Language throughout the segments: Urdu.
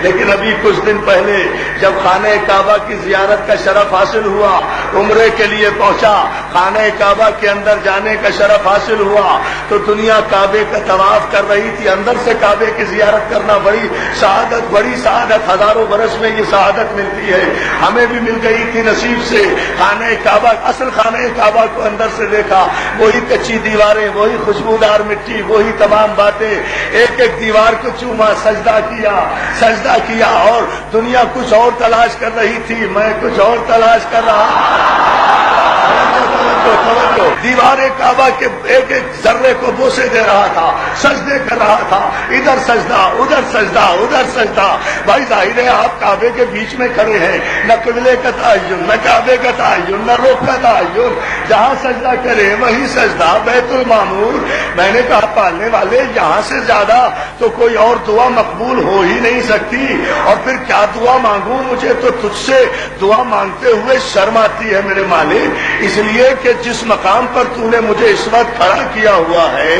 لیکن ابھی کچھ دن پہلے جب خانہ کعبہ کی زیارت کا شرف حاصل ہوا، عمرے کے لیے پہنچا، خانہ کعبہ کے اندر جانے کا شرف حاصل ہوا تو دنیا کعبے کا طواف کر رہی تھی، اندر سے کعبے کی زیارت کرنا بڑی سعادت، ہزاروں برس میں یہ سعادت ملتی ہے، ہمیں بھی مل گئی تھی نصیب سے۔ خانہ کعبہ، اصل خانہ کعبہ کو اندر سے دیکھا، وہی کچی دیواریں، وہی خوشبودار مٹی، وہی تمام باتیں، ایک ایک دیوار کو چوما، سجدہ کیا اور دنیا کچھ اور تلاش کر رہی تھی، میں کچھ اور تلاش کر رہا۔ دیوار کعبہ کے ایک ایک ذرے کو بوسے دے رہا تھا، سجدے کر رہا تھا، ادھر سجدہ ادھر سجدہ ادھر سجدہ۔ بھائی ظاہر ہے آپ کعبے کے بیچ میں کھڑے ہیں، نہ قبلے کا تعین، نہ کعبے کا تعین، نہ رخ کا تعین، جہاں سجدہ کرے وہی سجدہ، بیت المعمور۔ میں نے کہا پالنے والے یہاں سے زیادہ تو کوئی اور دعا مقبول ہو ہی نہیں سکتی، اور پھر کیا دعا مانگوں، مجھے تو تجھ سے دعا مانگتے ہوئے شرم آتی ہے میرے مالک، اس لیے کہ جس مقام پر تو نے مجھے اس وقت کھڑا کیا ہوا ہے،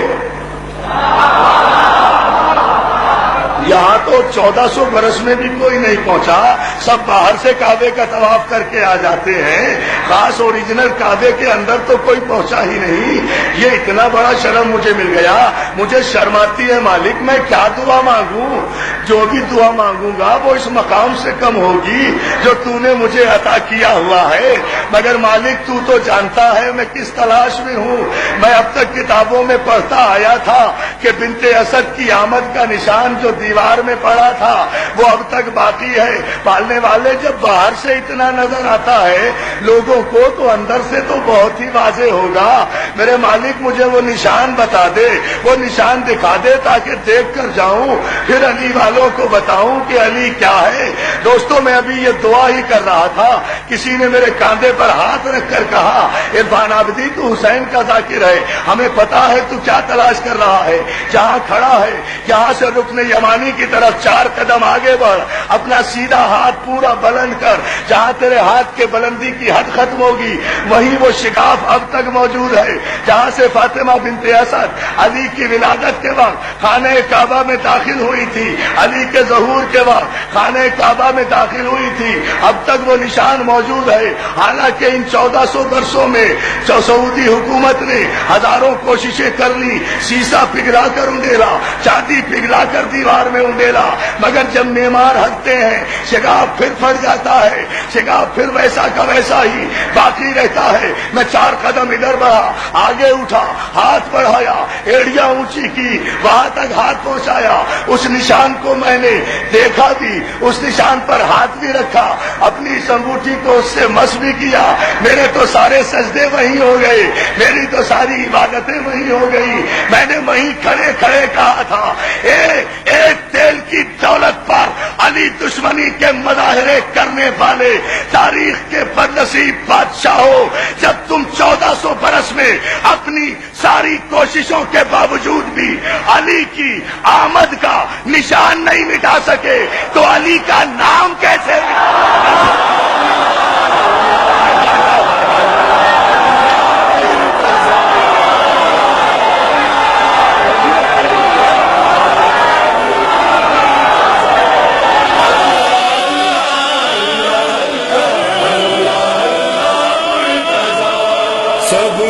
یہاں تو 1400 برس میں بھی کوئی نہیں پہنچا، سب باہر سے کعبے کا طواف کر کے آ جاتے ہیں، خاص اوریجنل کعبے کے اندر تو کوئی پہنچا ہی نہیں۔ یہ اتنا بڑا شرم مجھے مل گیا، مجھے شرم آتی ہے مالک، میں کیا دعا مانگوں؟ جو بھی دعا مانگوں گا وہ اس مقام سے کم ہوگی جو تو نے مجھے عطا کیا ہوا ہے، مگر مالک تو تو جانتا ہے میں کس تلاش میں ہوں۔ میں اب تک کتابوں میں پڑھتا آیا تھا کہ بنت اسد کی آمد کا نشان جو دیوار میں پڑا تھا وہ اب تک باقی ہے۔ پالنے والے جب باہر سے اتنا نظر آتا ہے لوگوں کو تو اندر سے تو بہت ہی واضح ہوگا۔ میرے مالک مجھے وہ نشان بتا دے، وہ نشان دکھا دے تاکہ دیکھ کر جاؤں، پھر علی والوں کو بتاؤں کہ علی کیا ہے۔ دوستوں میں ابھی یہ دعا ہی کر رہا تھا، کسی نے میرے کاندھے پر ہاتھ رکھ کر کہا عرفان عابدی تو حسین کا ذاکر ہے، ہمیں پتا ہے تو کیا تلاش کر رہا ہے، جہاں کھڑا ہے یہاں سے رکن یمانی کی طرف 4 قدم آگے بڑھ، اپنا سیدھا ہاتھ پورا بلند کر، جہاں تیرے ہاتھ کے بلندی کی حد ختم ہوگی وہیں وہ شگاف اب تک موجود ہے جہاں سے فاطمہ بنت اسد علی کی ولادت کے وقت خانہ کعبہ میں داخل ہوئی تھی، علی کے ظہور کے وقت خانہ کعبہ میں داخل ہوئی تھی، اب تک وہ نشان موجود ہے۔ حالانکہ ان 1400 برسوں میں سعودی حکومت نے ہزاروں کوششیں کر لی، سیسا پگھلا کر انڈیلا، چاندی پگھلا کر دیوار میں انڈیلا، مگر جب معمار ہٹتے ہیں شگاف پھر پھٹ جاتا ہے، شگاف پھر ویسا کا ویسا ہی باقی رہتا ہے۔ میں 4 قدم ادھر بڑھا، آگے اٹھا، ہاتھ بڑھایا، ایڑیاں اونچی کی، وہاں تک ہاتھ پہنچایا، اس نشان کو میں نے دیکھا بھی، اس نشان پر ہاتھ بھی رکھا، اپنی اس انگوٹھی کو اس سے مس بھی کیا۔ میرے تو سارے سجدے وہیں ہو گئے، میری تو ساری عبادتیں وہیں ہو گئی۔ میں نے وہیں کھڑے کھڑے کہا تھا ایک تیل کی دولت پر علی دشمنی کے مظاہرے کرنے والے تاریخ کے بدنصیب بادشاہوں، جب تم 1400 برس میں اپنی ساری کوششوں کے باوجود بھی علی کی آمد کا نشان نہیں مٹا سکے تو علی کا نام کیسے سب